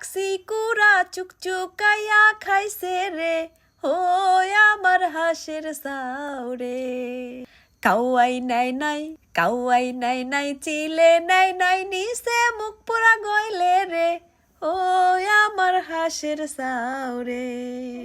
রাখছি কুড়া চুকচুকাইয়া খাইছে রে ও আমার হাঁসের সাউরে। কাউয়াই নাই নাই কাউয়াই নাই নাই চিলে নাই নাই নিচে মুখ পুরা গইলে রে ও আমার হাঁসের সাউরে।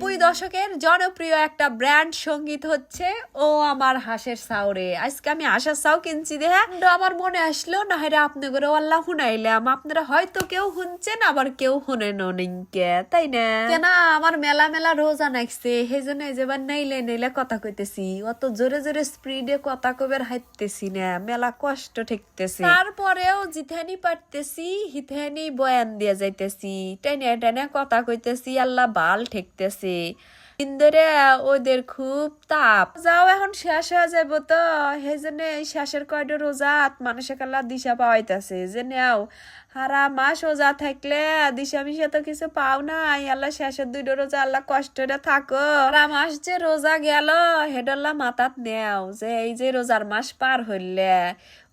90 দশকের জনপ্রিয় একটা ব্র্যান্ড সঙ্গীত হচ্ছে ও আমার হাঁসের সাউরে। আজকে আমি হাঁসের সাউ কিনছি দেখে আমার মনে আসলো না হয় আপনাদের আল্লাহ শুনাইলাম, আপনারা হয়তো কেউ শুনছেন আবার কেউ শুনেন নিকে, তাই না? কেনা আমার মেলা মেলা রোজা নাকছে সেই জন্য যেবার নাইলে নাইলে কথা কইতেছি, অত জোরে জোরে স্পিডে কথা কবের হাইতেছি না, মেলা কষ্ট ঠেকতেছি। তারপরেও জিথানি পারতেছি হিথানি বয়ান দিয়ে যাইতেছি, টেনে টেনে কথা কইতেছি, আল্লাহ বাল ঠেকতেছে। ইন্দরে ওদের খুব তাপ যাও এখন শেষ হয়ে যাব, তো সেই জন্য এই শেষের কয়টা রোজাত মানুষের কাল্লা দিশা পাওয়াইতেছে যে নেও হারা মাস রোজা থাকলে দিশা মিশা তো কিছু পাও নাই, আল্লাহ শেষের 2টা রোজা আল্লাহ কষ্টটা থাকো, হারা মাস যে রোজা গেল হেডাল্লা মাথাত নেও যে এই যে রোজার মাস পার হইলে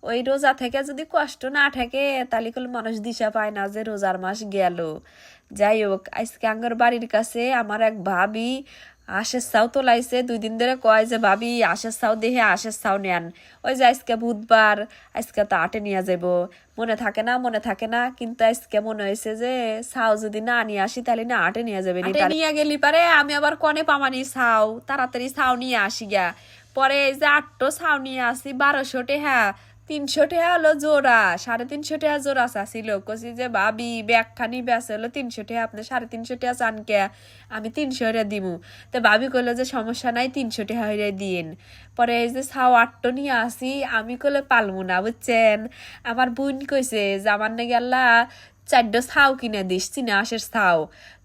ওই রোজা থেকে যদি কষ্ট না থাকে তাহলে কোনো মানুষ দিশা পায় না যে রোজার মাস গেল। যাই হোক, আজকে আঙ্গর বাড়ির কাছে আমার এক ভাবি আশের চাও তোলাইছে, 2 দিন ধরে কয় যে ভাবি আশের চাও দেখে আশের চাও নেন। ওই যে আজকে বুধবার, আজকে তো আটে নিয়ে যাব, মনে থাকে না, কিন্তু আজকে মনে হয়েছে যে চাও যদি না নিয়ে আসি তাহলে না আটে নিয়ে যাবে, নিয়ে গেলি পারে আমি আবার কনে পামানি চাও তাড়াতাড়ি চাও নিয়ে আসি গা। পরে এই যে 8টো চাও নিয়ে আসি 1200 টাকা, 300 টাকা হলো জোড়া, 350 টাকা জোড়া চাচ্ছিল। কছি যে ভাবি ব্যাগ খানি বেচে হলো 300 টাকা, আপনি 350 টাকা চান কে, আমি 300 টাকা দিমু। তো ভাবি কইলো যে সমস্যা নাই 300 টাকা হইরে দিন। পরে এই যে ছাও 8টো নিয়ে আসি, আমি কইলে পালমু না বুঝছেন। আমার বোন কইছে যে আমার নাকি আল্লাহ 4টো ছাও কিনে দিস, চিনা আশের ছাও।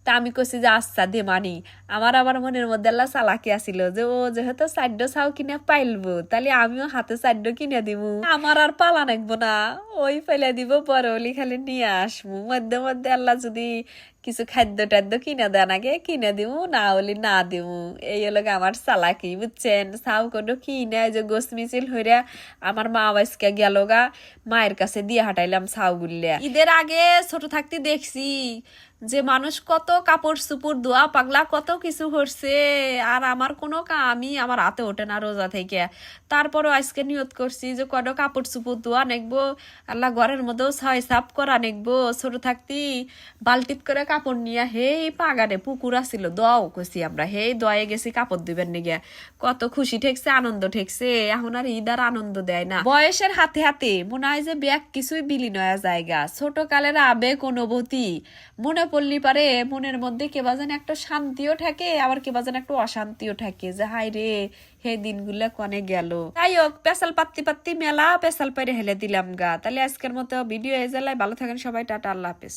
তা আমি কইছি যে আচ্ছা দে মানি। আমার মনের মধ্যে আল্লাহ চালাকি আসিল যে ও যেহেতু 4টো ছাও কিনে পাইলবো তাহলে আমিও হাতে 4টো কিনে দিব, আমার আর পালা নাকবো না, ওই ফেলে দিব, পরে ওলি খালি নিয়ে আসবো। মধ্যে মধ্যে আল্লাহ যদি কিছু খাদ্য টাদ্য কিনে দেন আগে কিনে দিব, না হলে না দিব, এই হলো আমার চালাকি বুঝছেন। ছাও কোনো কিনে যে গোস মিছিল হইরা আমার মা আজকে গেল গা, মায়ের কাছে দিয়ে হাঁটাইলাম ছাও গুল্লা। ঈদের আগে ছোট থাকতে দেখছি যে মানুষ কত কাপড় চুপড় ধোয়া পাগলা কত কিছু করছে, আর আমার কোনো কামই আমার হাতে ওঠে না রোজা থেকে। তারপরও আজকে নিয়ত করছি যে কত কাপড় চুপড় ধোয়া নেকবো, আল্লাহ ঘরের মধ্যেও ছয় সাপ করা নেকবো। ছোট থাকতি বালতিত করে কাপড় নিয়ে হেই পাগারে পুকুর আসিল দোয়াও কইছি আমরা, হেই দয়ে গেছি কাপড় দিবেন নিগে, কত খুশি ঠেকছে আনন্দ ঠেকছে। এখন আর ঈদ আর আনন্দ দেয় না, বয়সের হাতে হাতে মনে হয় যে ব্যাগ কিছুই বিলীন হয়ে জায়গা। ছোট কালের আবেগ অনুভূতি মনে পড়লি পারে মনের মধ্যে কেবা যেন একটা শান্তিও থাকে আবার কেবা যেন একটা অশান্তিও থাকে যে হাই রে হে দিনগুলা কনে গেল। যাই হোক, পেশাল পাত্তি মেলা পেশাল পাইরে হেলে দিলাম গা। তাহলে আজকের মতো ভিডিও এই জেলায় ভালো থাকেন সবাই, টাটা, আল্লাহ হাফেজ।